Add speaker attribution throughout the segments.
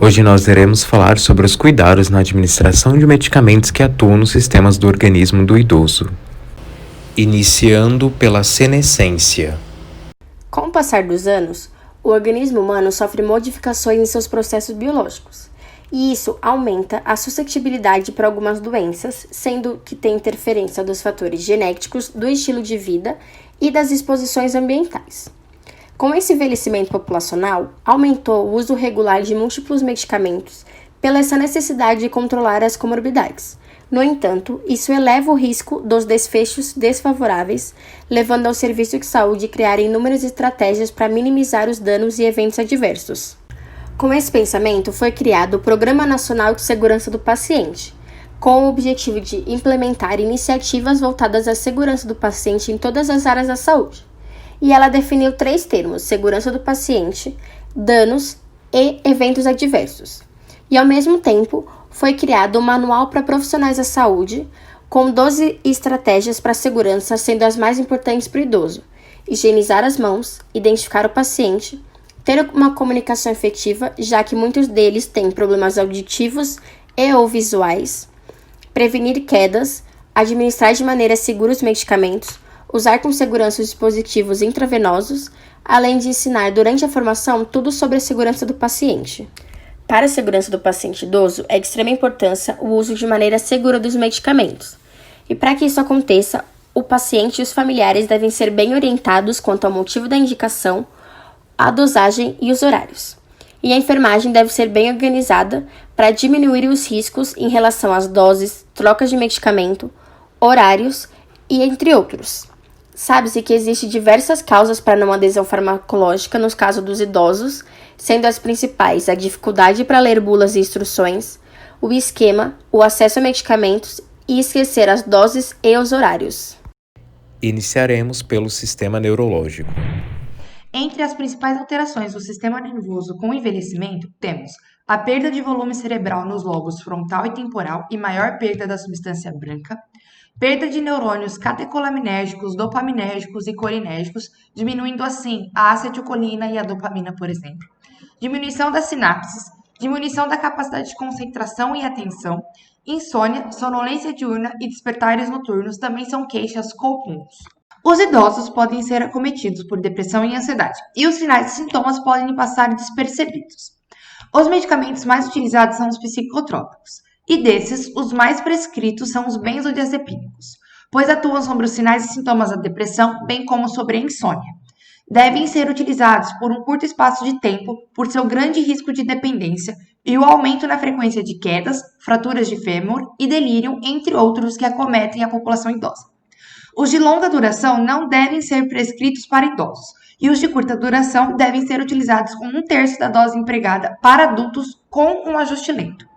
Speaker 1: Hoje nós iremos falar sobre os cuidados na administração de medicamentos que atuam nos sistemas do organismo do idoso. Iniciando pela senescência.
Speaker 2: Com o passar dos anos, o organismo humano sofre modificações em seus processos biológicos, e isso aumenta a suscetibilidade para algumas doenças, sendo que tem interferência dos fatores genéticos, do estilo de vida e das exposições ambientais. Com esse envelhecimento populacional, aumentou o uso regular de múltiplos medicamentos pela essa necessidade de controlar as comorbidades. No entanto, isso eleva o risco dos desfechos desfavoráveis, levando ao serviço de saúde a criar inúmeras estratégias para minimizar os danos e eventos adversos. Com esse pensamento, foi criado o Programa Nacional de Segurança do Paciente, com o objetivo de implementar iniciativas voltadas à segurança do paciente em todas as áreas da saúde. E ela definiu 3 termos: segurança do paciente, danos e eventos adversos. E, ao mesmo tempo, foi criado um manual para profissionais da saúde, com 12 estratégias para a segurança, sendo as mais importantes para o idoso: higienizar as mãos, identificar o paciente, ter uma comunicação efetiva, já que muitos deles têm problemas auditivos e ou visuais, prevenir quedas, administrar de maneira segura os medicamentos, usar com segurança os dispositivos intravenosos, além de ensinar durante a formação tudo sobre a segurança do paciente. Para a segurança do paciente idoso, é de extrema importância o uso de maneira segura dos medicamentos. E para que isso aconteça, o paciente e os familiares devem ser bem orientados quanto ao motivo da indicação, a dosagem e os horários. E a enfermagem deve ser bem organizada para diminuir os riscos em relação às doses, trocas de medicamento, horários e entre outros. Sabe-se que existem diversas causas para não adesão farmacológica nos casos dos idosos, sendo as principais a dificuldade para ler bulas e instruções, o esquema, o acesso a medicamentos e esquecer as doses e os horários.
Speaker 1: Iniciaremos pelo sistema neurológico.
Speaker 3: Entre as principais alterações do sistema nervoso com o envelhecimento, temos a perda de volume cerebral nos lobos frontal e temporal e maior perda da substância branca, perda de neurônios catecolaminérgicos, dopaminérgicos e colinérgicos, diminuindo assim a acetilcolina e a dopamina, por exemplo, diminuição das sinapses, diminuição da capacidade de concentração e atenção, insônia, sonolência diurna e despertares noturnos também são queixas comuns. Os idosos podem ser acometidos por depressão e ansiedade, e os sinais e sintomas podem passar despercebidos. Os medicamentos mais utilizados são os psicotrópicos, e desses, os mais prescritos são os benzodiazepínicos, pois atuam sobre os sinais e sintomas da depressão, bem como sobre a insônia. Devem ser utilizados por um curto espaço de tempo por seu grande risco de dependência e o aumento na frequência de quedas, fraturas de fêmur e delírio, entre outros que acometem a população idosa. Os de longa duração não devem ser prescritos para idosos, e os de curta duração devem ser utilizados com 1/3 da dose empregada para adultos com um ajuste lento.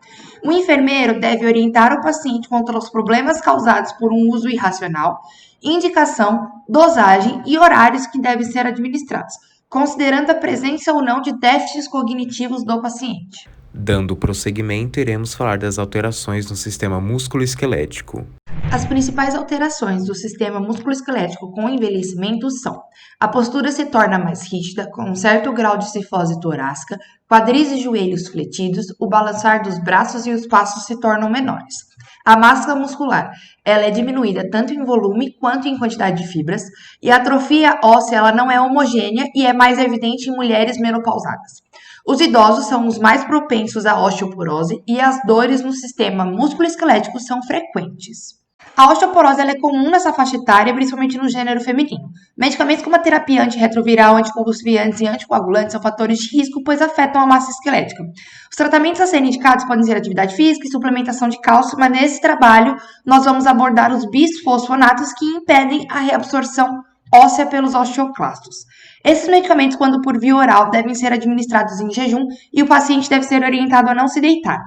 Speaker 3: O enfermeiro deve orientar o paciente contra os problemas causados por um uso irracional, indicação, dosagem e horários que devem ser administrados, considerando a presença ou não de déficits cognitivos do paciente.
Speaker 1: Dando prosseguimento, iremos falar das alterações no sistema músculo-esquelético.
Speaker 3: As principais alterações do sistema músculo-esquelético com o envelhecimento são: a postura se torna mais rígida, com um certo grau de cifose torácica, quadris e joelhos fletidos, o balançar dos braços e os passos se tornam menores. A massa muscular, ela é diminuída tanto em volume quanto em quantidade de fibras, e a atrofia óssea ela não é homogênea e é mais evidente em mulheres menopausadas. Os idosos são os mais propensos à osteoporose e as dores no sistema músculo-esquelético são frequentes. A osteoporose ela é comum nessa faixa etária, principalmente no gênero feminino. Medicamentos como a terapia antirretroviral, anticonvulsivantes e anticoagulantes são fatores de risco, pois afetam a massa esquelética. Os tratamentos a serem indicados podem ser atividade física e suplementação de cálcio, mas nesse trabalho nós vamos abordar os bisfosfonatos que impedem a reabsorção óssea pelos osteoclastos. Esses medicamentos, quando por via oral, devem ser administrados em jejum e o paciente deve ser orientado a não se deitar.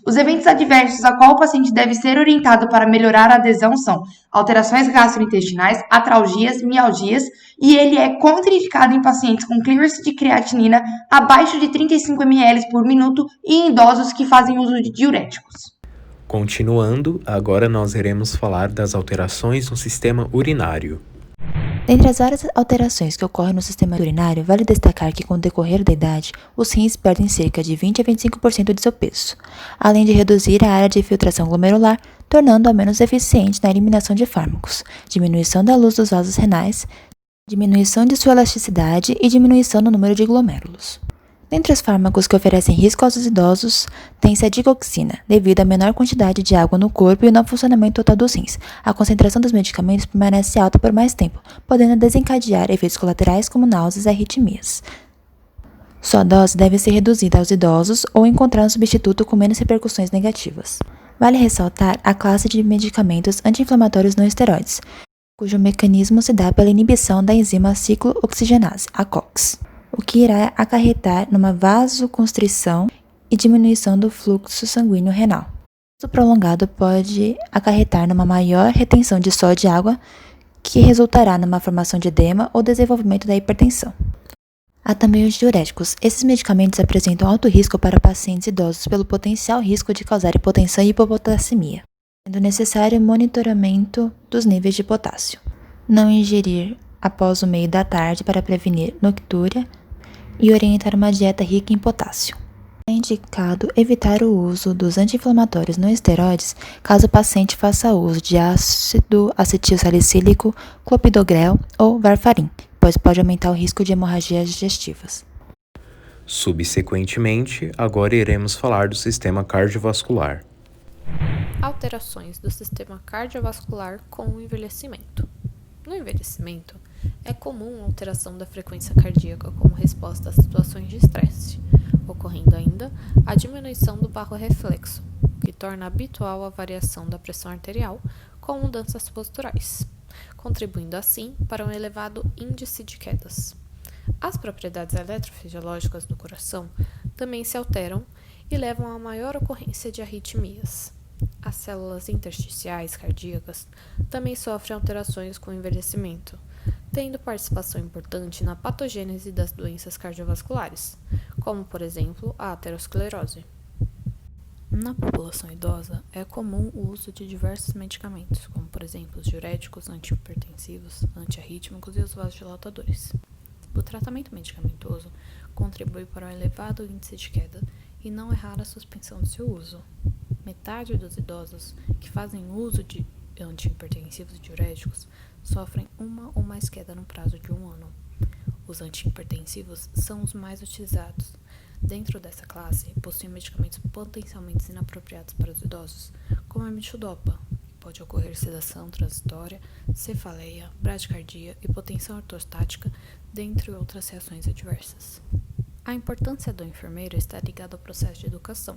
Speaker 3: Os eventos adversos a qual o paciente deve ser orientado para melhorar a adesão são alterações gastrointestinais, atralgias, mialgias, e ele é contraindicado em pacientes com clearance de creatinina abaixo de 35 ml por minuto e em idosos que fazem uso de diuréticos.
Speaker 1: Continuando, agora nós iremos falar das alterações no sistema urinário.
Speaker 4: Dentre as várias alterações que ocorrem no sistema urinário, vale destacar que com o decorrer da idade, os rins perdem cerca de 20 a 25% de seu peso, além de reduzir a área de filtração glomerular, tornando-a menos eficiente na eliminação de fármacos, diminuição da luz dos vasos renais, diminuição de sua elasticidade e diminuição no número de glomérulos. Dentre os fármacos que oferecem risco aos idosos, tem-se a digoxina, devido à menor quantidade de água no corpo e o não funcionamento total dos rins. A concentração dos medicamentos permanece alta por mais tempo, podendo desencadear efeitos colaterais como náuseas e arritmias. Sua dose deve ser reduzida aos idosos ou encontrar um substituto com menos repercussões negativas. Vale ressaltar a classe de medicamentos anti-inflamatórios não esteroides, cujo mecanismo se dá pela inibição da enzima ciclooxigenase, a COX, o que irá acarretar numa vasoconstrição e diminuição do fluxo sanguíneo renal. O uso prolongado pode acarretar numa maior retenção de sódio e água, que resultará numa formação de edema ou desenvolvimento da hipertensão. Há também os diuréticos. Esses medicamentos apresentam alto risco para pacientes idosos pelo potencial risco de causar hipotensão e hipopotassemia, sendo necessário monitoramento dos níveis de potássio. Não ingerir após o meio da tarde para prevenir noctúria e orientar uma dieta rica em potássio. É indicado evitar o uso dos anti-inflamatórios não esteroides caso o paciente faça uso de ácido acetilsalicílico, clopidogrel ou varfarin, pois pode aumentar o risco de hemorragias digestivas.
Speaker 1: Subsequentemente, agora iremos falar do sistema cardiovascular.
Speaker 5: Alterações do sistema cardiovascular com o envelhecimento. No envelhecimento, é comum a alteração da frequência cardíaca como resposta a situações de estresse, ocorrendo ainda a diminuição do barro-reflexo, o que torna habitual a variação da pressão arterial com mudanças posturais, contribuindo assim para um elevado índice de quedas. As propriedades eletrofisiológicas do coração também se alteram e levam a maior ocorrência de arritmias. As células intersticiais cardíacas também sofrem alterações com o envelhecimento, tendo participação importante na patogênese das doenças cardiovasculares, como, por exemplo, a aterosclerose. Na população idosa, é comum o uso de diversos medicamentos, como, por exemplo, os diuréticos, antihipertensivos, antiarrítmicos e os vasodilatadores. O tratamento medicamentoso contribui para um elevado índice de queda e não é rara a suspensão de seu uso. Metade dos idosos que fazem uso de antihipertensivos e diuréticos sofrem uma ou mais quedas no prazo de 1 ano. Os antihipertensivos são os mais utilizados. Dentro dessa classe, possuem medicamentos potencialmente inapropriados para os idosos, como a metidopa, que pode ocorrer sedação transitória, cefaleia, bradicardia, hipotensão ortostática, dentre outras reações adversas. A importância do enfermeiro está ligada ao processo de educação,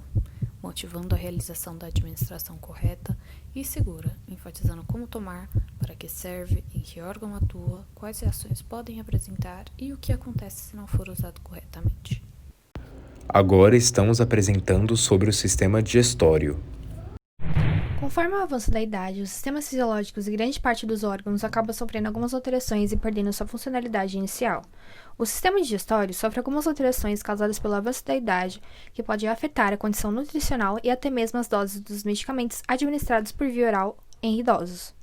Speaker 5: motivando a realização da administração correta e segura, enfatizando como tomar, para que serve, em que órgão atua, quais reações podem apresentar e o que acontece se não for usado corretamente.
Speaker 1: Agora estamos apresentando sobre o sistema digestório.
Speaker 2: Conforme o avanço da idade, os sistemas fisiológicos e grande parte dos órgãos acabam sofrendo algumas alterações e perdendo sua funcionalidade inicial. O sistema digestório sofre algumas alterações causadas pelo avanço da idade, que pode afetar a condição nutricional e até mesmo as doses dos medicamentos administrados por via oral em idosos.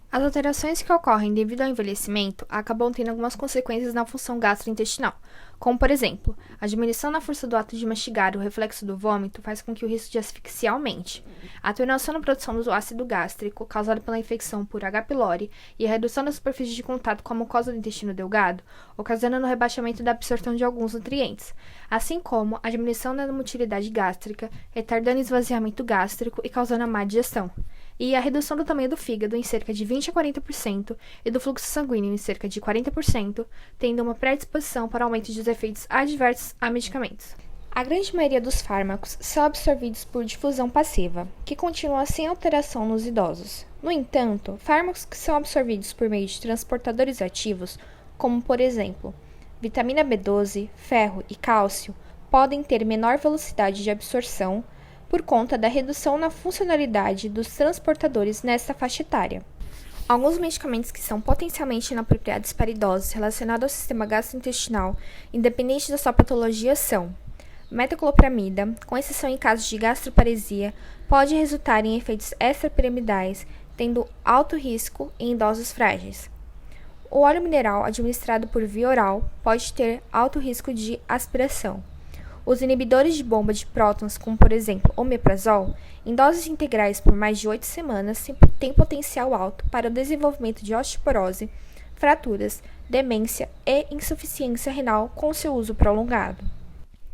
Speaker 2: As alterações que ocorrem devido ao envelhecimento acabam tendo algumas consequências na função gastrointestinal, como, por exemplo, a diminuição na força do ato de mastigar e o reflexo do vômito faz com que o risco de asfixia aumente, a atenuação na produção do ácido gástrico causado pela infecção por H. pylori e a redução da superfície de contato com a mucosa do intestino delgado, ocasionando o rebaixamento da absorção de alguns nutrientes, assim como a diminuição da motilidade gástrica, retardando o esvaziamento gástrico e causando a má digestão, e a redução do tamanho do fígado em cerca de 20 a 40% e do fluxo sanguíneo em cerca de 40%, tendo uma predisposição para aumento dos efeitos adversos a medicamentos. A grande maioria dos fármacos são absorvidos por difusão passiva, que continua sem alteração nos idosos. No entanto, fármacos que são absorvidos por meio de transportadores ativos, como por exemplo, vitamina B12, ferro e cálcio, podem ter menor velocidade de absorção por conta da redução na funcionalidade dos transportadores nesta faixa etária. Alguns medicamentos que são potencialmente inapropriados para idosos relacionados ao sistema gastrointestinal, independente da sua patologia, são metoclopramida, com exceção em casos de gastroparesia, pode resultar em efeitos extrapiramidais,
Speaker 6: tendo alto risco em idosos frágeis. O óleo mineral administrado por via oral pode ter alto risco de aspiração. Os inibidores de bomba de prótons, como por exemplo omeprazol, em doses integrais por mais de 8 semanas, têm potencial alto para o desenvolvimento de osteoporose, fraturas, demência e insuficiência renal com seu uso prolongado.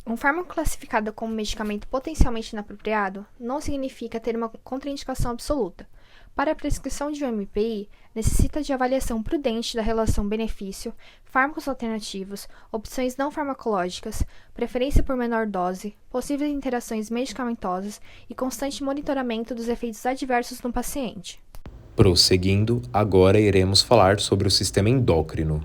Speaker 6: Um fármaco classificado como medicamento potencialmente inapropriado não significa ter uma contraindicação absoluta. Para a prescrição de um MPI, necessita de avaliação prudente da relação benefício, fármacos alternativos, opções não farmacológicas, preferência por menor dose, possíveis interações medicamentosas e constante monitoramento dos efeitos adversos no paciente.
Speaker 1: Prosseguindo, agora iremos falar sobre o sistema endócrino.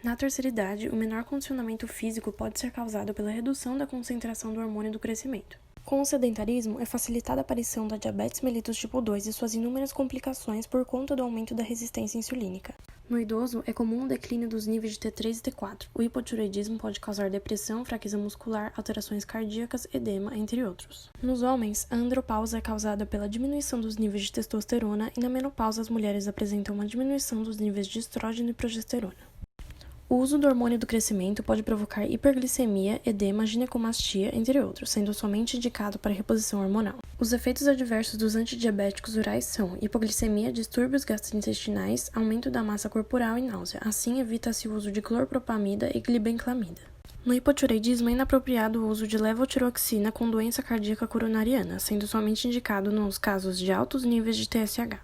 Speaker 7: Na terceira idade, o menor condicionamento físico pode ser causado pela redução da concentração do hormônio do crescimento. Com o sedentarismo, é facilitada a aparição da diabetes mellitus tipo 2 e suas inúmeras complicações por conta do aumento da resistência insulínica. No idoso, é comum o declínio dos níveis de T3 e T4. O hipotireoidismo pode causar depressão, fraqueza muscular, alterações cardíacas, edema, entre outros. Nos homens, a andropausa é causada pela diminuição dos níveis de testosterona e na menopausa as mulheres apresentam uma diminuição dos níveis de estrógeno e progesterona. O uso do hormônio do crescimento pode provocar hiperglicemia, edema, ginecomastia, entre outros, sendo somente indicado para reposição hormonal. Os efeitos adversos dos antidiabéticos orais são hipoglicemia, distúrbios gastrointestinais, aumento da massa corporal e náusea. Assim, evita-se o uso de clorpropamida e glibenclamida. No hipotireoidismo, é inapropriado o uso de levotiroxina com doença cardíaca coronariana, sendo somente indicado nos casos de altos níveis de TSH.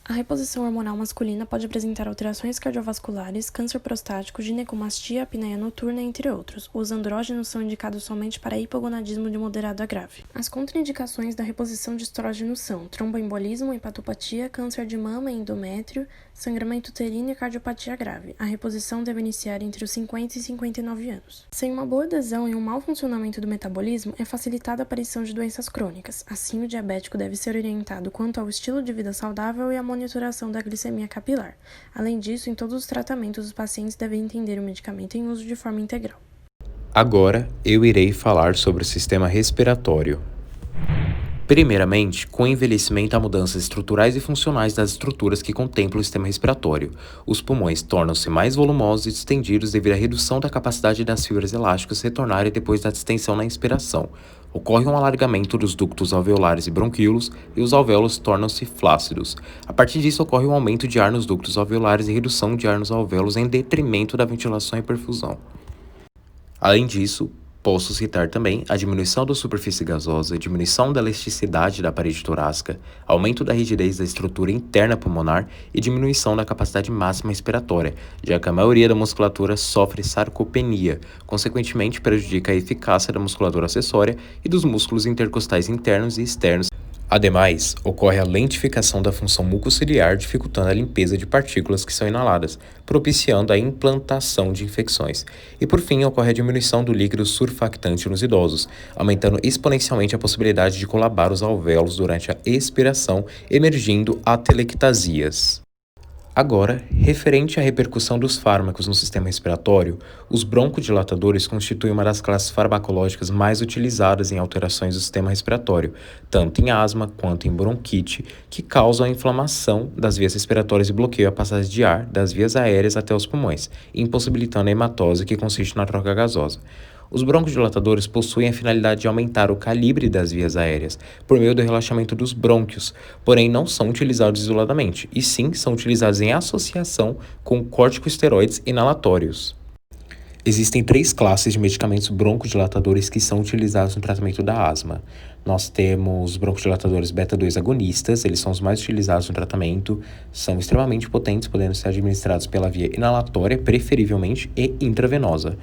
Speaker 7: A reposição hormonal masculina pode apresentar alterações cardiovasculares, câncer prostático, ginecomastia, apneia noturna, entre outros. Os andrógenos são indicados somente para hipogonadismo de moderado a grave. As contraindicações da reposição de estrógeno são tromboembolismo, hepatopatia, câncer de mama e endométrio, sangramento uterino e cardiopatia grave. A reposição deve iniciar entre os 50 e 59 anos. Sem uma boa adesão e um mau funcionamento do metabolismo, é facilitada a aparição de doenças crônicas. Assim, o diabético deve ser orientado quanto ao estilo de vida saudável e à monitoração da glicemia capilar. Além disso, em todos os tratamentos, os pacientes devem entender o medicamento em uso de forma integral.
Speaker 1: Agora, eu irei falar sobre o sistema respiratório. Primeiramente, com o envelhecimento há mudanças estruturais e funcionais das estruturas que contemplam o sistema respiratório. Os pulmões tornam-se mais volumosos e distendidos devido à redução da capacidade das fibras elásticas retornarem depois da distensão na inspiração. Ocorre um alargamento dos ductos alveolares e bronquíolos e os alvéolos tornam-se flácidos. A partir disso, ocorre um aumento de ar nos ductos alveolares e redução de ar nos alvéolos em detrimento da ventilação e perfusão. Além disso, posso citar também a diminuição da superfície gasosa, diminuição da elasticidade da parede torácica, aumento da rigidez da estrutura interna pulmonar e diminuição da capacidade máxima respiratória, já que a maioria da musculatura sofre sarcopenia, consequentemente prejudica a eficácia da musculatura acessória e dos músculos intercostais internos e externos. Ademais, ocorre a lentificação da função mucociliar, dificultando a limpeza de partículas que são inaladas, propiciando a implantação de infecções. E por fim, ocorre a diminuição do líquido surfactante nos idosos, aumentando exponencialmente a possibilidade de colabar os alvéolos durante a expiração, emergindo atelectasias. Agora, referente à repercussão dos fármacos no sistema respiratório, os broncodilatadores constituem uma das classes farmacológicas mais utilizadas em alterações do sistema respiratório, tanto em asma quanto em bronquite, que causam a inflamação das vias respiratórias e bloqueiam a passagem de ar das vias aéreas até os pulmões, impossibilitando a hematose, que consiste na troca gasosa. Os broncodilatadores possuem a finalidade de aumentar o calibre das vias aéreas por meio do relaxamento dos brônquios, porém não são utilizados isoladamente, e sim são utilizados em associação com corticosteroides inalatórios. Existem 3 classes de medicamentos broncodilatadores que são utilizados no tratamento da asma. Nós temos broncodilatadores beta-2 agonistas, eles são os mais utilizados no tratamento, são extremamente potentes, podendo ser administrados pela via inalatória, preferivelmente, e intravenosa.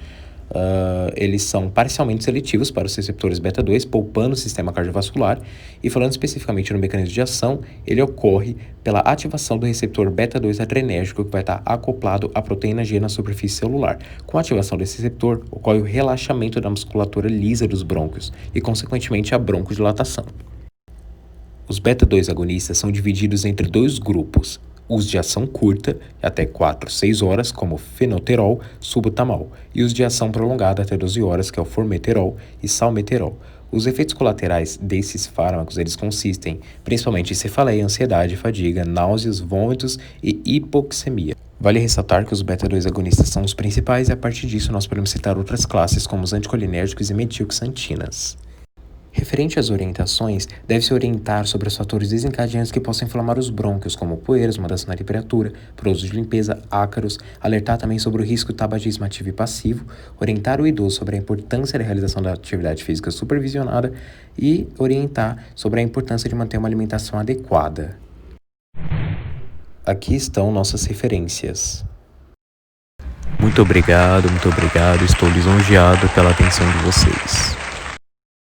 Speaker 1: Eles são parcialmente seletivos para os receptores beta-2, poupando o sistema cardiovascular, e falando especificamente no mecanismo de ação, ele ocorre pela ativação do receptor beta-2 adrenérgico, que vai estar acoplado à proteína G na superfície celular. Com a ativação desse receptor, ocorre o relaxamento da musculatura lisa dos brônquios e, consequentemente, a broncodilatação. Os beta-2 agonistas são divididos entre 2 grupos: os de ação curta, até 4 a 6 horas, como o fenoterol, subutamol, e os de ação prolongada até 12 horas, que é o formoterol e salmeterol. Os efeitos colaterais desses fármacos, eles consistem principalmente em cefaleia, ansiedade, fadiga, náuseas, vômitos e hipoxemia. Vale ressaltar que os beta-2 agonistas são os principais e a partir disso nós podemos citar outras classes como os anticolinérgicos e metilxantinas. Referente às orientações, deve-se orientar sobre os fatores desencadeantes que possam inflamar os brônquios, como poeiras, mudança na temperatura, produtos de limpeza, ácaros, alertar também sobre o risco do tabagismo ativo e passivo, orientar o idoso sobre a importância da realização da atividade física supervisionada e orientar sobre a importância de manter uma alimentação adequada. Aqui estão nossas referências. Muito obrigado, estou lisonjeado pela atenção de vocês.